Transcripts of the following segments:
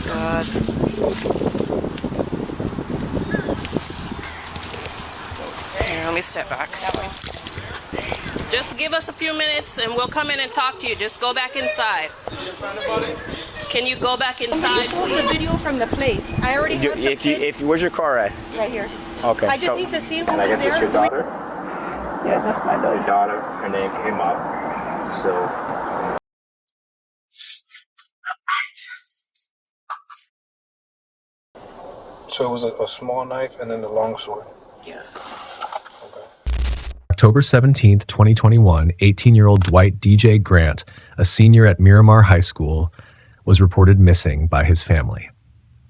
God. Here, let me step back. Just give us a few minutes and we'll come in and talk to you. Just go back inside. Can you go back inside, please? Post a video from the place. I already have some kids. Where's your car at? Right here. Okay. I just need to see who and I guess there. it's your daughter? Yeah, that's my daughter. Your daughter, her name came up. So it was a small knife and then the long sword? yes. October 17th, 2021, 18-year-old Dwight DJ Grant, a senior at Miramar High School, was reported missing by his family.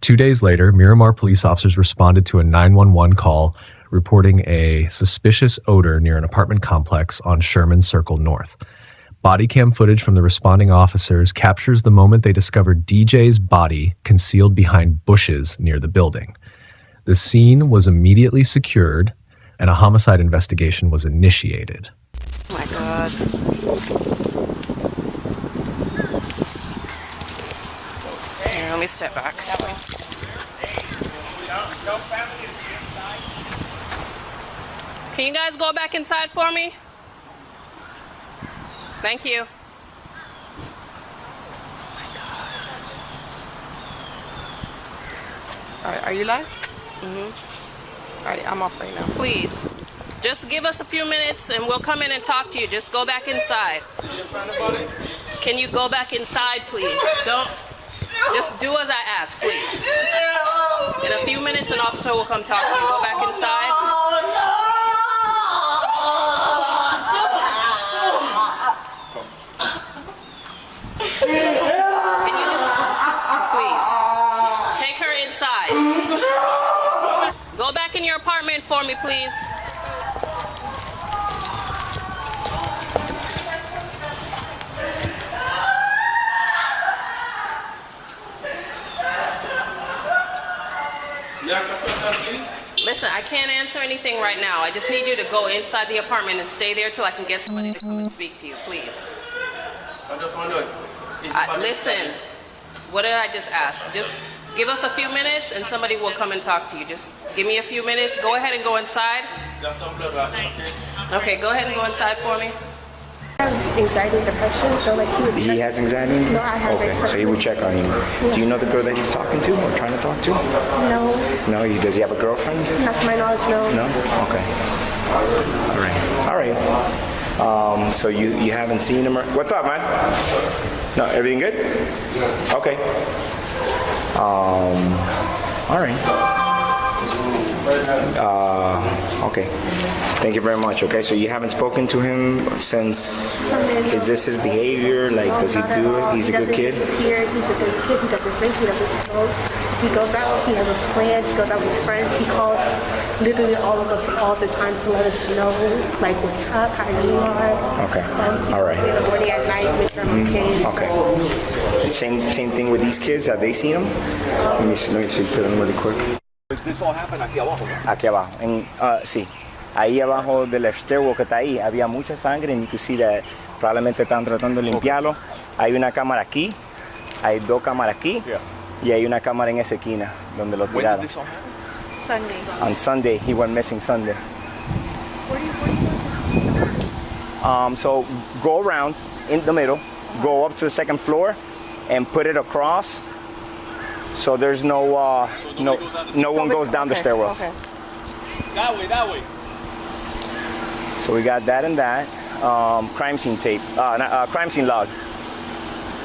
2 days later, Miramar police officers responded to a 911 call reporting a suspicious odor near an apartment complex on Sherman Circle North. Body cam footage from the responding officers captures the moment they discovered DJ's body concealed behind bushes near the building. The scene was immediately secured and a homicide investigation was initiated. Oh my God. Here, let me step back. Can you guys go back inside for me? Thank you. Alright, are you live? Alright, I'm off right now. Please, just give us a few minutes and we'll come in and talk to you. Just go back inside. Can you go back inside, please? Don't. Just do as I ask, please. In a few minutes, an officer will come talk to you. Go back inside. Can you just, please, take her inside. Go back in your apartment for me, please. Listen, I can't answer anything right now. I just need you to go inside the apartment and stay there till I can get somebody to come and speak to you, please. I'm just wondering. Listen, what did I just ask? Just give us a few minutes and somebody will come and talk to you. Just give me a few minutes. Go ahead and go inside. Got some blood right now, okay? Okay, go ahead and go inside for me. Anxiety and depression, so like he would He has anxiety? No, I have Okay, so he would check on you. Do you know the girl that he's talking to or trying to talk to? No, No, does he have a girlfriend? not to my knowledge, no. No? Okay. All right. So you haven't seen him or... What's up, man? No, everything good? Okay. All right. Okay. Thank you very much. Okay, so you haven't spoken to him since... Is this his behavior? Like, does he do it? He's a good kid? He's a good kid. He doesn't drink. He doesn't smoke. If he goes out, he has a plan. He goes out with his friends. He calls literally all of us all the time to let us know, like, what's up, how you are. Okay. He All right. calls me in the morning, at night, make sure I'm okay. Okay. So. Same thing with these kids. Have they seen him? Let me speak to them really quick. This all happened aquí abajo, ¿no? Aquí abajo. Sí. Ahí abajo del stairwell que está ahí había mucha sangre and you can see that probablemente están tratando de limpiarlo. Hay una cámara aquí, hay dos cámaras aquí y hay una cámara en esa esquina donde lo When tiraron. did this all happen? Sunday. On Sunday, he went missing Sunday. Where are you? So go around in the middle, go up to the second floor and put it across so there's no one goes down the stairwell. Okay. That way. So we got that and that. Crime scene tape, crime scene log.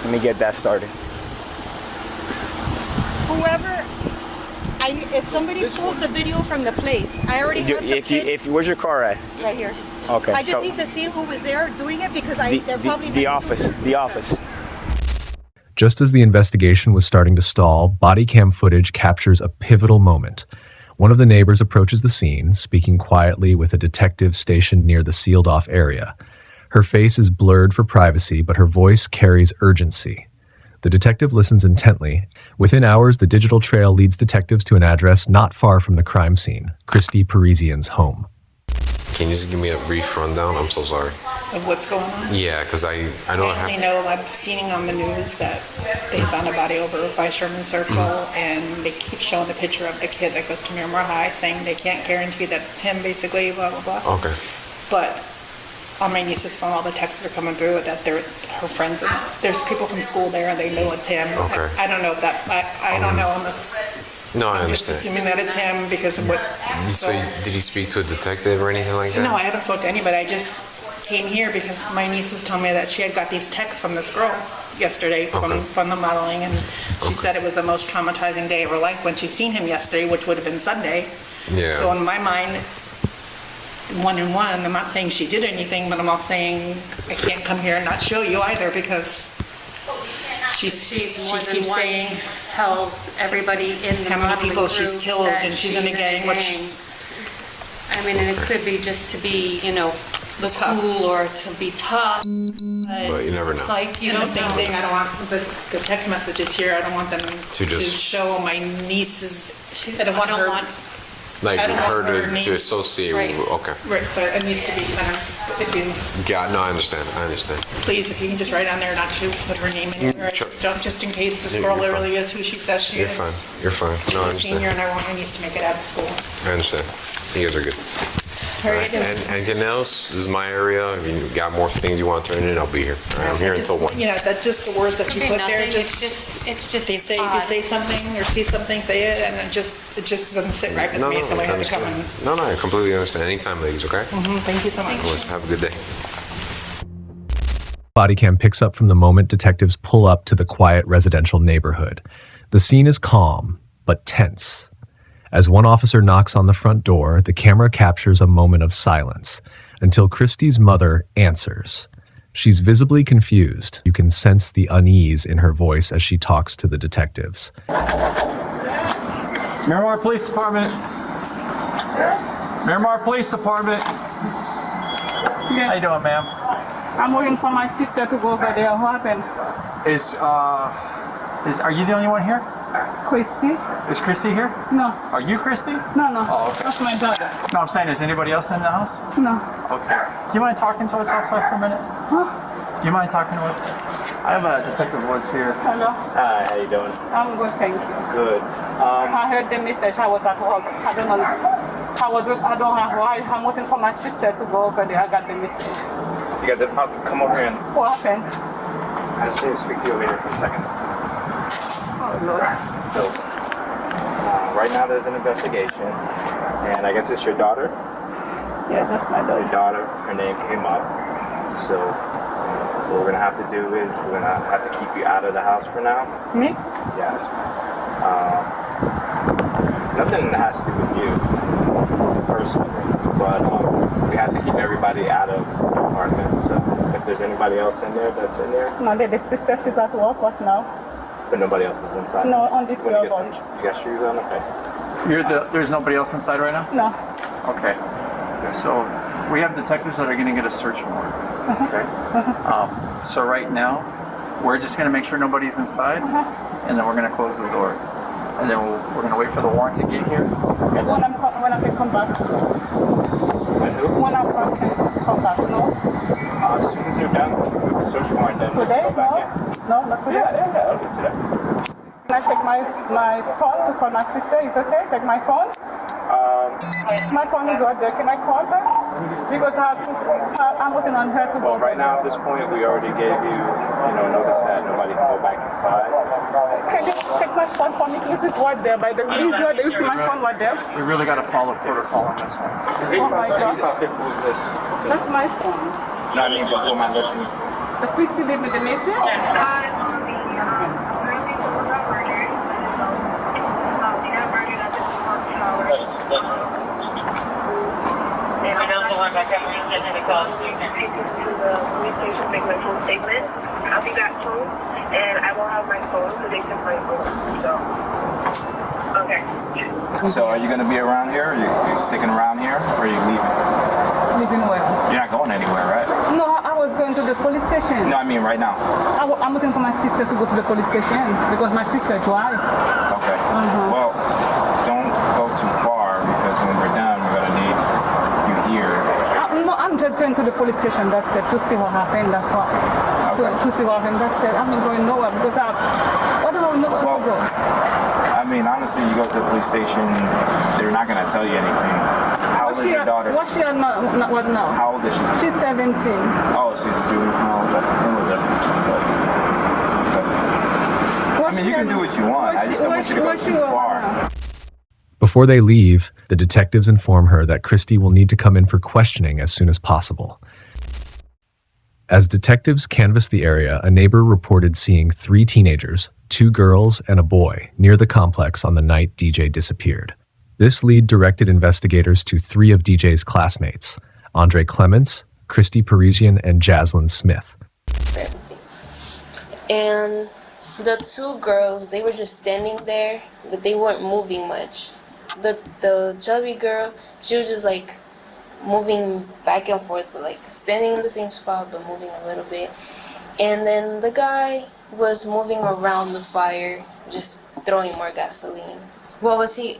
Let me get that started. Whoever, if somebody posts a video from the place, I already have some kids. Where's your car at? Right here. Okay. I just need to see who was there doing it because they're probably the office. Just as the investigation was starting to stall, body cam footage captures a pivotal moment. One of the neighbors approaches the scene, speaking quietly with a detective stationed near the sealed-off area. Her face is blurred for privacy, but her voice carries urgency. The detective listens intently. Within hours, the digital trail leads detectives to an address not far from the crime scene, Christy Parisian's home. Can you just give me a brief rundown? I'm so sorry. Of what's going on? Yeah, because I know I They know I've seen on the news that they found a body over by Sherman Circle, and they keep showing the picture of the kid that goes to Miramar High, saying they can't guarantee that it's him, basically, blah, blah, blah. Okay. But on my niece's phone, all the texts are coming through that they're her friends. There's people from school there, and they know it's him. Okay. I don't know if that, I don't know unless... No, I I'm just understand. assuming that it's him because of what... So did he speak to a detective or anything like that? No, I haven't spoken to anybody. I just came here because my niece was telling me that she had got these texts from this girl yesterday from the modeling, and she said it was the most traumatizing day of her life when she seen him yesterday, which would have been Sunday. Yeah. So in my mind, one and one, I'm not saying she did anything, but I'm not saying I can't come here and not show you either because she more than keeps once saying tells everybody in the how many modeling people she's group killed that and she's in a gang, which... I mean, and it could be just to be, look Tough. cool or to be tough. But you never know. It's like you And the don't same know. thing, I don't want the text messages here, I don't want them to just- show my nieces, I don't want her... Like I don't her want her to name- associate Right. with... Okay. Right, so it needs to be kind of, if you, Yeah, no, I understand. please, if you can just write on there not to put her name in there, Sure. just in case this Yeah, girl you're literally is who she says she You're is. fine. You're fine. No, I She's a senior understand. and I want my niece to make it out of school. I understand. You guys are good. All All right, right. And anything else? This is my area. If you got more things you want to turn in, I'll be here. All right, I'm here until 1. Yeah, that's just the words that you Could be put there, nothing. just, It's just they say, if you say something or see something, say it, and it just doesn't sit right with No, me, no, so I I have to come understand. and, No, I completely understand. Anytime, ladies, okay? thank you so much. Of course. Have a good day. Body cam picks up from the moment detectives pull up to the quiet residential neighborhood. The scene is calm, but tense. As one officer knocks on the front door, the camera captures a moment of silence until Christy's mother answers. She's visibly confused. You can sense the unease in her voice as she talks to the detectives. Miramar Police Department. Miramar Police Department. How you doing, ma'am? I'm waiting for my sister to go over there. What happened? Are you the only one here? Christy? Is Christy here? No. Are you Christy? No. Oh, okay. That's my daughter. No, I'm saying, is anybody else in the house? No. Okay. Do you mind talking to us outside for a minute? Huh? Do you mind talking to us? I'm Detective Woods here. Hello. Hi, how you doing? I'm good, thank you. Good. I heard the message. I was at work. I don't know. I don't have why. I'm waiting for my sister to go over there. I got the message. You got the, come over here and What happened? I just need to speak to you over here for a second. Oh, Lord. So, right now there's an investigation, and I guess it's your daughter? Yeah, that's my Your daughter. daughter, her name came up. So, what we're gonna have to do is we're gonna have to keep you out of the house for now. Me? Yes. Nothing has to do with you personally, but we have to keep everybody out of the apartment. So, if there's anybody else in there that's in there, No, the sister, she's at work. What now? but nobody else is inside. No, only You three wanna of get some? us. You got shoes on? Okay. There's nobody else inside right now? No. Okay. So we have detectives that are going to get a search warrant. Okay. So right now, we're just going to make sure nobody's inside, and then we're going to close the door, and then we're going to wait for the warrant to get here. And then, When I can come back. and who? When I can come back, no? As soon as you're done with the search warrant, then Today? go back No? in. No, not today. Yeah, okay, today. Can I take my phone to call my sister? Is okay? Take my phone? My phone is right there. Can I call her? Because I'm waiting on her to Well, go. right now at this point, we already gave you, notice that nobody can go back inside. Can you take my phone for me? This is right there. By the reason right there. You see my phone right there? We really got to follow protocol on this one. Oh my God. Who's this? That's my phone. No, I mean, but who am I listening to? The Chrissy leave me the message? I'll be back soon, and I will have my phone so they can play phone. So, okay. So are you going to be around here? Are you sticking around here, or are you leaving? Leaving where? You're not going anywhere, right? No, I was going to the police station. No, I mean right now. I'm waiting for my sister to go to the police station because my sister drives. Okay. Well, don't go too far because when we're done, we're going to need you here just going to the police station, that's it, to see what happened, that's what. To see what happened, that's it. I'm not going nowhere because I don't know where to go. I mean, honestly, you go to the police station, they're not going to tell you anything. How old is your daughter? What she what now? How old is she? She's 17. Oh, she's a juvenile. We'll definitely check that. I mean, you can do what you want. I just don't want you to go too far. Before they leave, the detectives inform her that Christy will need to come in for questioning as soon as possible. As detectives canvassed the area, a neighbor reported seeing 3 teenagers, 2 girls and a boy, near the complex on the night DJ disappeared. This lead directed investigators to 3 of DJ's classmates, Andre Clements, Christy Parisian, and Jaslyn Smith. And the 2 girls, they were just standing there, but they weren't moving much. The chubby girl, she was just like moving back and forth, but like standing in the same spot but moving a little bit. And then the guy was moving around the fire, just throwing more gasoline. What was he?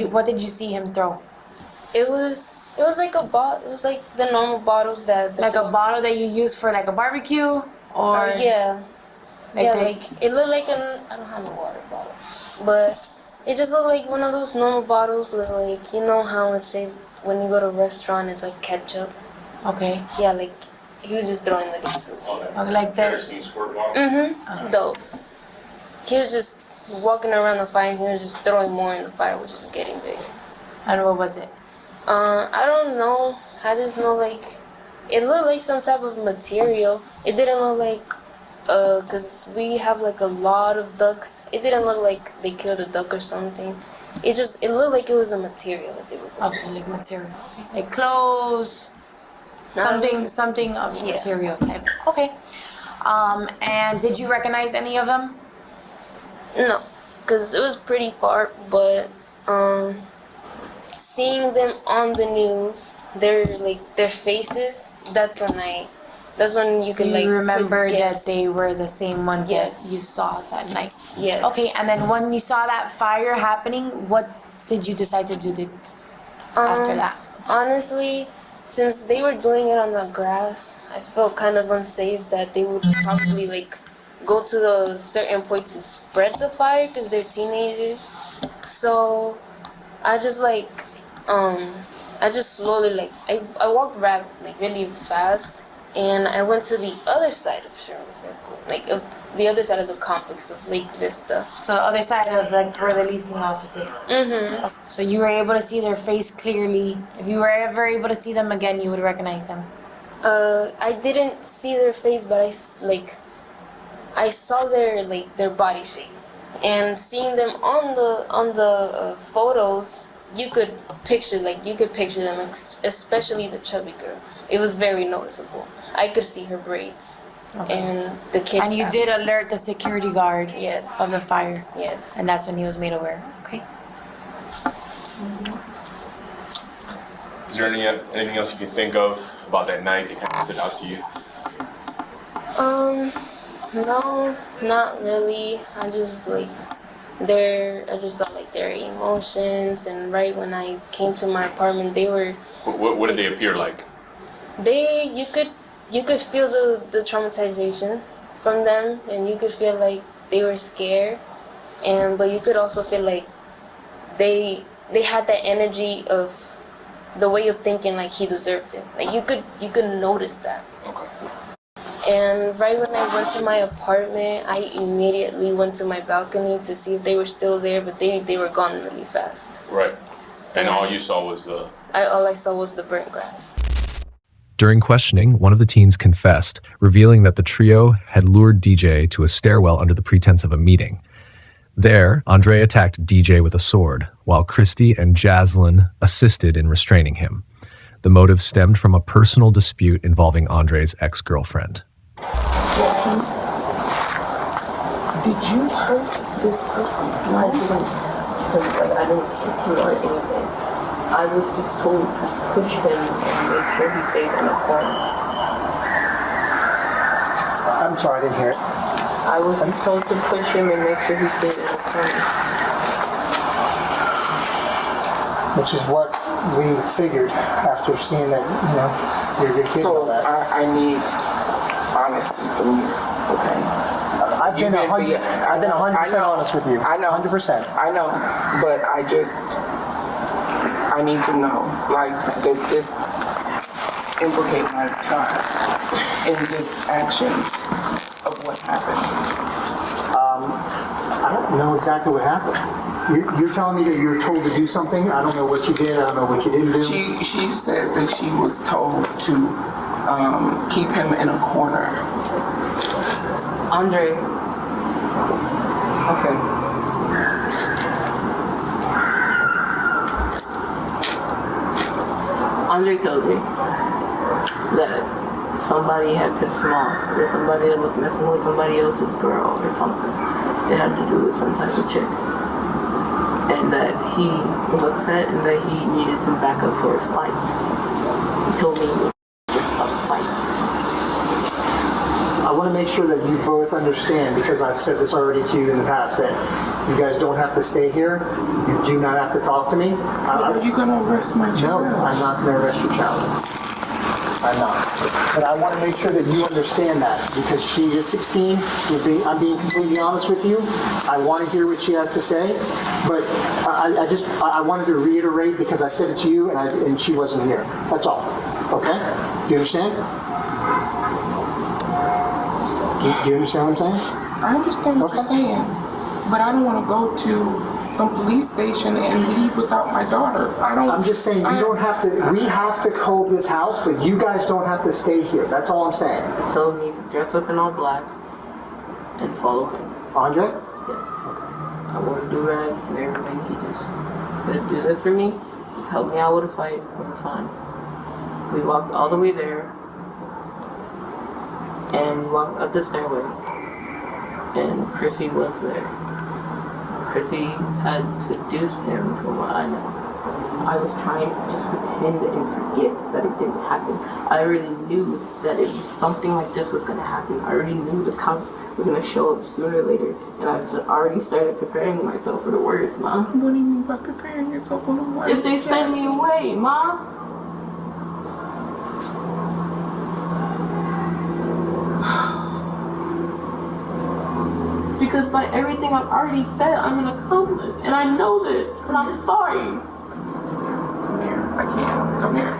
What did you see him throw? It was like a bottle. It was like the normal bottles that. Like a bottle that you use for like a barbecue, or yeah, like like it looked like I don't have a water bottle, but it just looked like one of those normal bottles with like, you know how it's say when you go to a restaurant it's like ketchup. Okay. Yeah, like he was just throwing the gasoline. Okay, like that. Those. He was just walking around the fire and he was just throwing more in the fire, which is getting bigger. And what was it? I don't know. I just know like it looked like some type of material. It didn't look like cause we have like a lot of ducks. It didn't look like they killed a duck or something. It looked like it was a material that they were doing. Okay, like material, like clothes, something of material type. Okay. And did you recognize any of them? No, cause it was pretty far, but seeing them on the news, their faces. That's when you can you remember that they were the same ones that you saw that night. Yes. Okay, and then when you saw that fire happening, what did you decide to do after that? Honestly, since they were doing it on the grass, I felt kind of unsafe that they would probably like go to a certain point to spread the fire because they're teenagers. So I just slowly I walked really fast. And I went to the other side of Sherman Circle, the other side of the complex of Lake Vista. So the other side of where the leasing offices. Mhm. So you were able to see their face clearly. If you were ever able to see them again, you would recognize them. I didn't see their face, but I saw their body shape, and seeing them on the photos, you could picture them, especially the chubby girl. It was very noticeable. I could see her braids. Okay. And the kids. And you did alert the security guard of the fire. Yes. And that's when he was made aware. Okay. Is there anything else you can think of about that night that kind of stood out to you? No, not really. I just saw their emotions, and right when I came to my apartment, they were. What did they appear like? You could feel the traumatization from them, and you could feel like they were scared, but you could also feel like they had that energy of the way of thinking like he deserved it. Like you could notice that. Okay. And right when I went to my apartment, I immediately went to my balcony to see if they were still there, but they were gone really fast. Right. And all you saw was all I saw was the burnt grass. During questioning, one of the teens confessed, revealing that the trio had lured DJ to a stairwell under the pretense of a meeting. There, Andre attacked DJ with a sword, while Christy and Jaslyn assisted in restraining him. The motive stemmed from a personal dispute involving Andre's ex-girlfriend. Did you hurt this person? I didn't, because I didn't hit him or anything. I was just told to push him and make sure he stayed in the corner. I'm sorry, I didn't hear it. I was just told to push him and make sure he stayed in the corner. What which is what we figured after seeing that, you're a good kid and all that. I need honesty from you, okay? I've been 100% honest with you. I know. 100%. I know, but I need to know, like, does this implicate my child in this action of what happened? I don't know exactly what happened. You're telling me that you were told to do something? I don't know what you did. I don't know what you didn't do. She said that she was told to keep him in a corner. Andre. Okay. Andre told me that somebody had pissed him off, or somebody that was messing with somebody else's girl or something. It had to do with some type of chick. And that he was upset and that he needed some backup for his fight. He told me it was just a fight. I want to make sure that you both understand, because I've said this already to you in the past, that you guys don't have to stay here. You do not have to talk to me. Are you going to arrest my child? No, I'm not going to arrest your child. I'm not. But I want to make sure that you understand that, because she is 16. I'm being completely honest with you. I want to hear what she has to say, but I wanted to reiterate, because I said it to you and she wasn't here. That's all. Okay? Do you understand? Do you understand what I'm saying? I understand what you're saying, but I don't want to go to some police station and leave without my daughter. I'm just saying you don't have to. We have to hold this house, but you guys don't have to stay here. That's all I'm saying. He told me to dress up in all black and follow him. Andre? Yes. Okay. I wore a do-rag and everything. He just said, do this for me. Just help me out with a fight. We're fine. We walked all the way there. And we walked up the stairway. And Chrissy was there. Chrissy had seduced him, from what I know. I was trying to just pretend and forget that it didn't happen. I already knew that if something like this was going to happen, I already knew the cops were going to show up sooner or later. And I already started preparing myself for the worst, Ma. What do you mean by preparing yourself for the worst? If they send me away, Ma. Because by everything I've already said, I'm an accomplice. And I know this. And I'm sorry. Come here. I can't. Come here.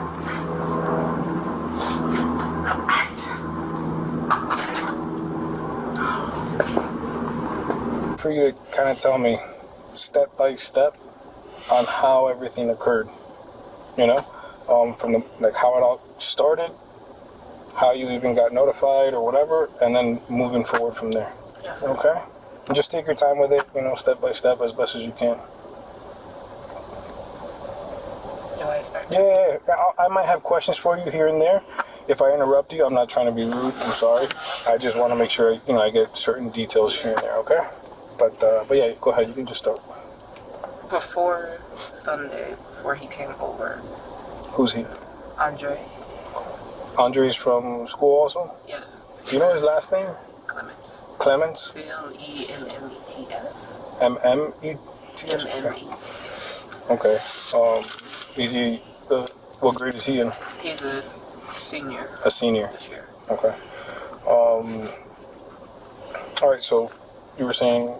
For you to kind of tell me step by step on how everything occurred, from how it all started, how you even got notified or whatever, and then moving forward from there. Yes. Okay? And just take your time with it, step by step as best as you can. Do I start? Yeah. I might have questions for you here and there. If I interrupt you, I'm not trying to be rude. I'm sorry. I just want to make sure, I get certain details here and there, okay? But yeah, go ahead. You can just start. Before Sunday, before he came over. Who's he? Andre. Andre's from school also? Yes. Do you know his last name? Clements. Clements? Clements. M-M-E-T-S? Okay. Is he, what grade is he in? He's a senior. A senior? This year. Okay. All right, so you were saying?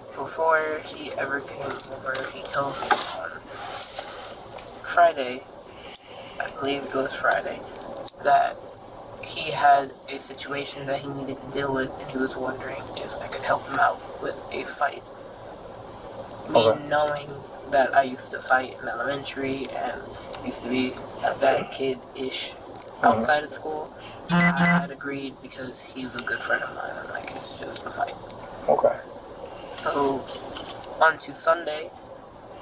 Before he ever came over, he told me on Friday, I believe it was Friday, that he had a situation that he needed to deal with, and he was wondering if I could help him out with a fight. Me knowing that I used to fight in elementary and used to be a bad kid-ish outside of school, I had agreed because he's a good friend of mine, and like, it's just a fight. Okay. So, on to Sunday,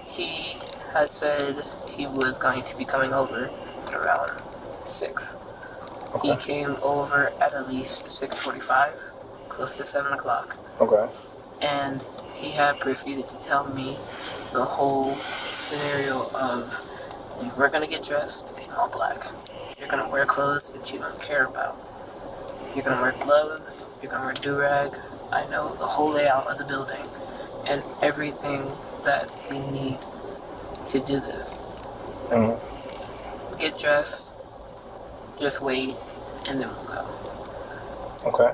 he had said he was going to be coming over at around 6. Okay. He came over at least 6:45, close to 7 o'clock. Okay. And he had proceeded to tell me the whole scenario of, we're going to get dressed in all black. You're going to wear clothes that you don't care about. You're going to wear gloves. You're going to wear do-rag. I know the whole layout of the building and everything that we need to do this. get dressed, just wait, and then we'll go. Okay.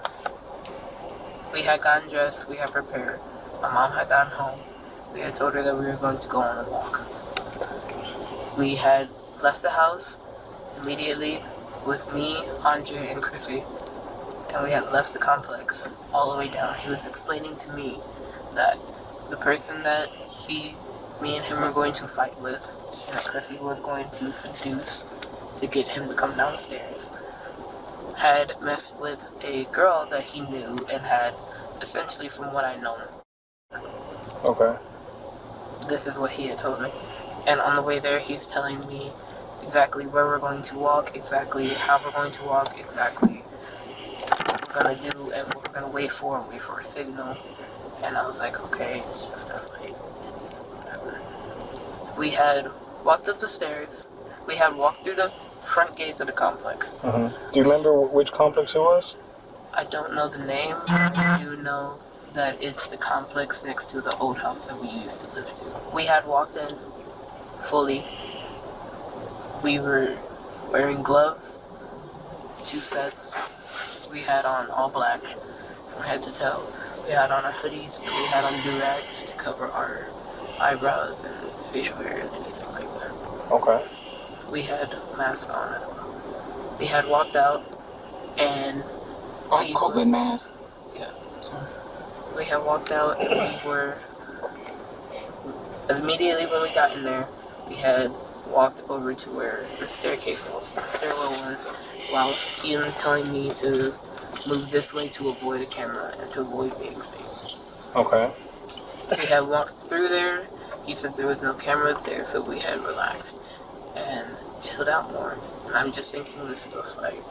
We had gotten dressed, we had prepared. My mom had gotten home. We had told her that we were going to go on a walk. We had left the house immediately with me, Andre, and Chrissy, and we had left the complex all the way down. He was explaining to me that the person that me and him were going to fight with, and that Chrissy was going to seduce to get him to come downstairs, had messed with a girl that he knew and had, essentially from what I know. Okay. This is what he had told me. And on the way there, he's telling me exactly where we're going to walk, exactly how we're going to walk, exactly what we're going to do, and what we're going to wait for a signal. And I was like, okay, it's just a fight. It's whatever. We had walked up the stairs. We had walked through the front gates of the complex. Do you remember which complex it was? I don't know the name, but I do know that it's the complex next to the old house that we used to live to. We had walked in fully. We were wearing gloves, 2 sets. We had on all black from head to toe. We had on our hoodies, and we had on do-rags to cover our eyebrows and facial hair and anything like that. Okay. We had masks on as well. We had walked out, and COVID mask? Yeah. We had walked out, and we were immediately when we got in there, we had walked over to where the stairwell was, while he was telling me to move this way to avoid a camera and to avoid being seen. Okay. We had walked through there. He said there was no cameras there, so we had relaxed and chilled out more. And I'm just thinking this is a fight.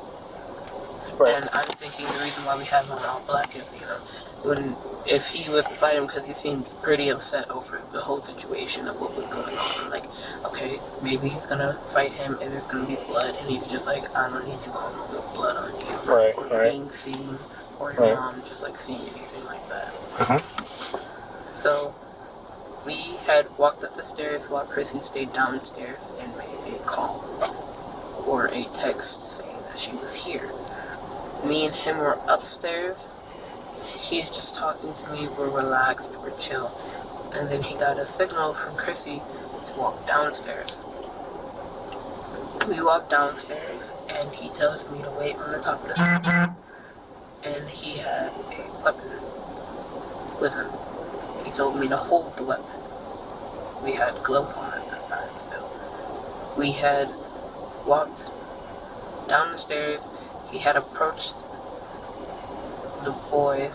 Right. And I'm thinking the reason why we have him all black is, if he was to fight him, because he seemed pretty upset over the whole situation of what was going on. Like, okay, maybe he's gonna fight him and there's gonna be blood, and he's just like, I don't need you going with blood on you. Right, or being seen, or your mom just like seeing anything like that. So, we had walked up the stairs while Chrissy stayed downstairs and made a call or a text saying that she was here. Me and him were upstairs. He's just talking to me, we're relaxed, we're chill. And then he got a signal from Chrissy to walk downstairs. We walk downstairs, and he tells me to wait on the top of the stairs. And he had a weapon with him. He told me to hold the weapon. We had gloves on at this time still. We had walked down the stairs. He had approached the boy,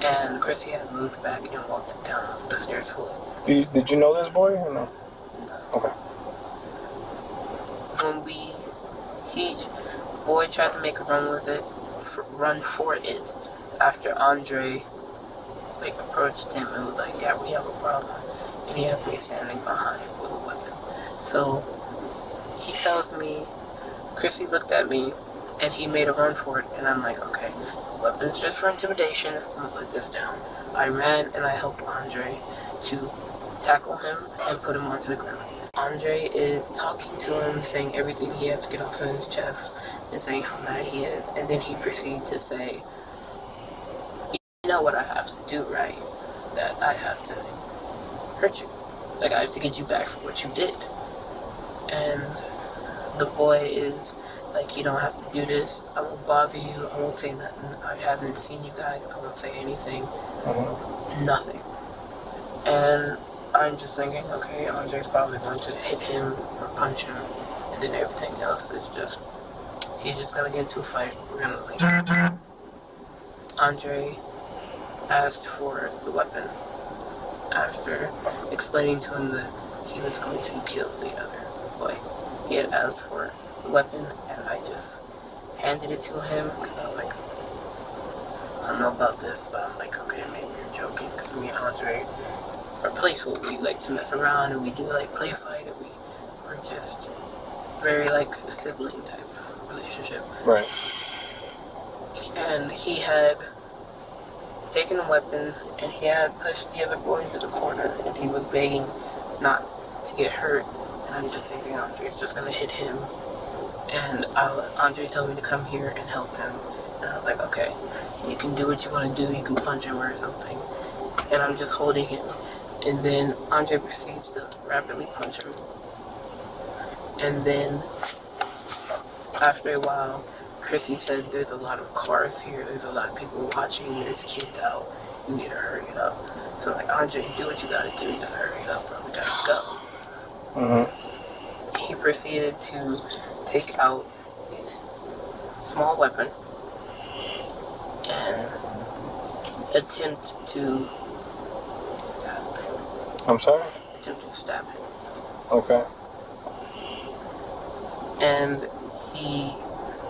and Chrissy had moved back and walked down the stairs fully. Did you know this boy or no? Okay. When boy tried to make a run for it after Andre approached him and was like, yeah, we have a problem. And he has me standing behind with a weapon. So he tells me, Chrissy looked at me, and he made a run for it, and I'm like, okay, weapon's just for intimidation, I'm gonna put this down. I ran and I helped Andre to tackle him and put him onto the ground. Andre is talking to him, saying everything he has to get off of his chest, and saying how mad he is, and then he proceeded to say, you know what I have to do, right? That I have to hurt you. Like, I have to get you back for what you did. And the boy is like, you don't have to do this. I won't bother you. I won't say nothing. I haven't seen you guys. I won't say anything. Nothing. And I'm just thinking, okay, Andre's probably going to hit him or punch him. And then everything else is just, he's just going to get into a fight. We're going to leave. Andre asked for the weapon after explaining to him that he was going to kill the other boy. He had asked for the weapon, and I just handed it to him, because I'm like, I don't know about this, but I'm like, okay, maybe you're joking, because me and Andre are playful. We like to mess around, and we do play fight, and we're just very sibling type relationship. Right. And he had taken a weapon, and he had pushed the other boy into the corner, and he was begging not to get hurt. And I'm just thinking Andre's just gonna hit him. And Andre told me to come here and help him. And I was like, okay, you can do what you want to do. You can punch him or something. And I'm just holding him. And then Andre proceeds to rapidly punch him. And then after a while, Chrissy said, there's a lot of cars here. There's a lot of people watching. There's kids out. You need to hurry it up. So I'm like, Andre, do what you gotta do. Just hurry it up, bro. We gotta go. He proceeded to take out a small weapon and attempt to stab him. I'm sorry? Attempt to stab him. Okay. And he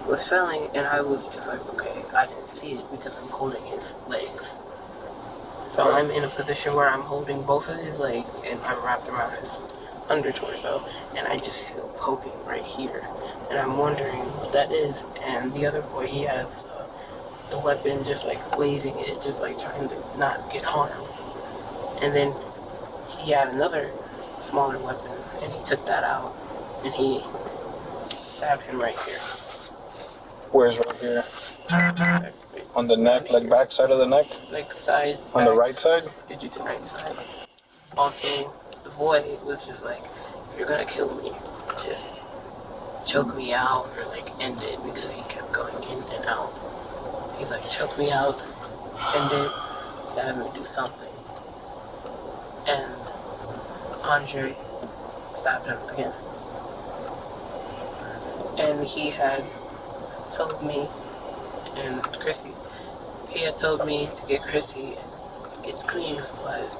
was failing, and I was just like, okay, I didn't see it because I'm holding his legs. So I'm in a position where I'm holding both of his legs and I'm wrapped around his under torso, and I just feel poking right here. And I'm wondering what that is. And the other boy, he has the weapon just like waving it, just like trying to not get harmed. And then he had another smaller weapon, and he took that out, and he stabbed him right here. Where's right here? On the neck, like back side of the neck? Like side. On the right side? Did you do right side? Also, the boy was just like, you're gonna kill me. Just choke me out or like end it, because he kept going in and out. He's like, choke me out, end it, stab me, do something. And Andre stabbed him again. And he had told me, and Chrissy, he had told me to get Chrissy and get cleaning supplies.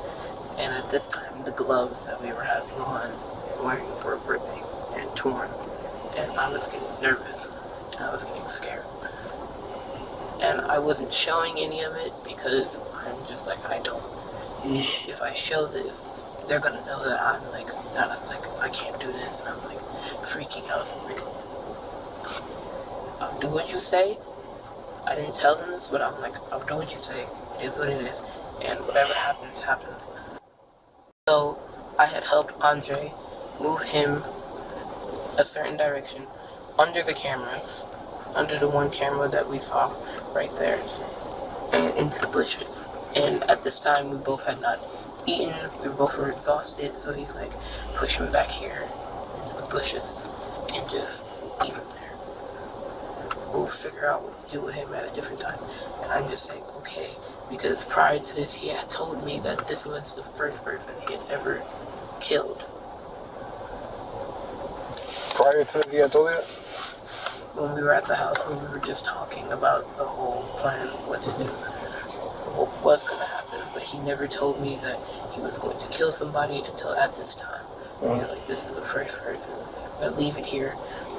And at this time, the gloves that we were having on, wearing, were ripping and torn. And I was getting nervous, and I was getting scared. And I wasn't showing any of it because I'm just like, I don't, if I show this, they're gonna know that I'm like, I can't do this, and I'm like freaking out. So I'm like, I'll do what you say. I didn't tell them this, but I'm like, I'll do what you say. It is what it is. And whatever happens, happens. So I had helped Andre move him a certain direction under the cameras, under the one camera that we saw right there, and into the bushes. And at this time, we both had not eaten. We both were exhausted. So he's like, push him back here into the bushes and just leave him there. We'll figure out what to do with him at a different time. And I'm just saying, okay, because prior to this, he had told me that this was the first person he had ever killed. Prior to this, he had told you that? When we were at the house, when we were just talking about the whole plan of what to do, what was going to happen, but he never told me that he was going to kill somebody until at this time. You know, like, this is the first person. But leave it here.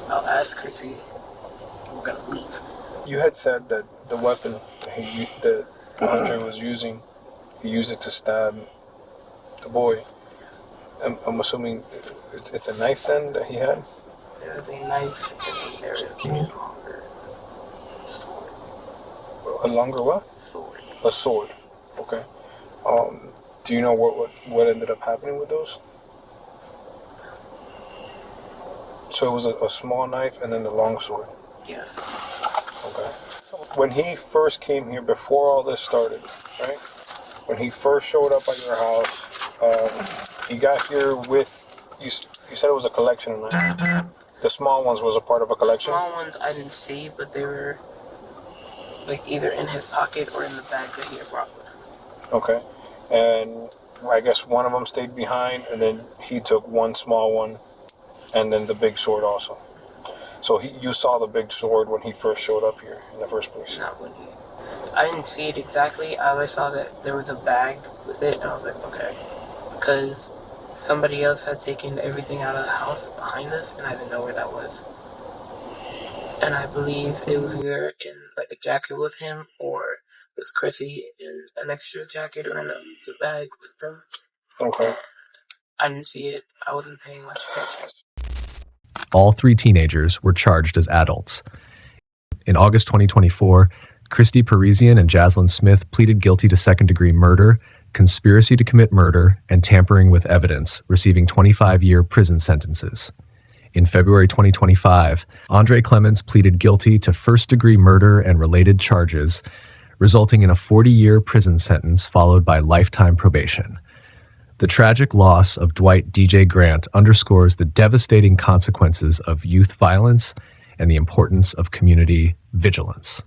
I'll ask Chrissy. We're going to leave. You had said that the weapon that Andre was using, he used it to stab the boy. I'm assuming it's a knife then that he had? There is a knife and there is a longer sword. A longer what? Sword. A sword. Okay. Do you know what ended up happening with those? So it was a small knife and then the long sword? Yes. Okay. When he first came here, before all this started, right? When he first showed up at your house, he got here with, you said it was a collection, right? The small ones was a part of a collection? The small ones I didn't see, but they were like either in his pocket or in the bag that he had brought with him. Okay. And I guess one of them stayed behind, and then he took one small one, and then the big sword also. So you saw the big sword when he first showed up here in the first place? Not when he... I didn't see it exactly. I saw that there was a bag with it, and I was like, okay. Because somebody else had taken everything out of the house behind us, and I didn't know where that was. And I believe it was either in like a jacket with him, or with Chrissy in an extra jacket, or in the bag with them. Okay. I didn't see it. I wasn't paying much attention. All three teenagers were charged as adults. In August 2024, Christy Parisian and Jaslyn Smith pleaded guilty to second-degree murder, conspiracy to commit murder, and tampering with evidence, receiving 25-year prison sentences. In February 2025, Andre Clemens pleaded guilty to first-degree murder and related charges, resulting in a 40-year prison sentence followed by lifetime probation. The tragic loss of Dwight DJ Grant underscores the devastating consequences of youth violence and the importance of community vigilance.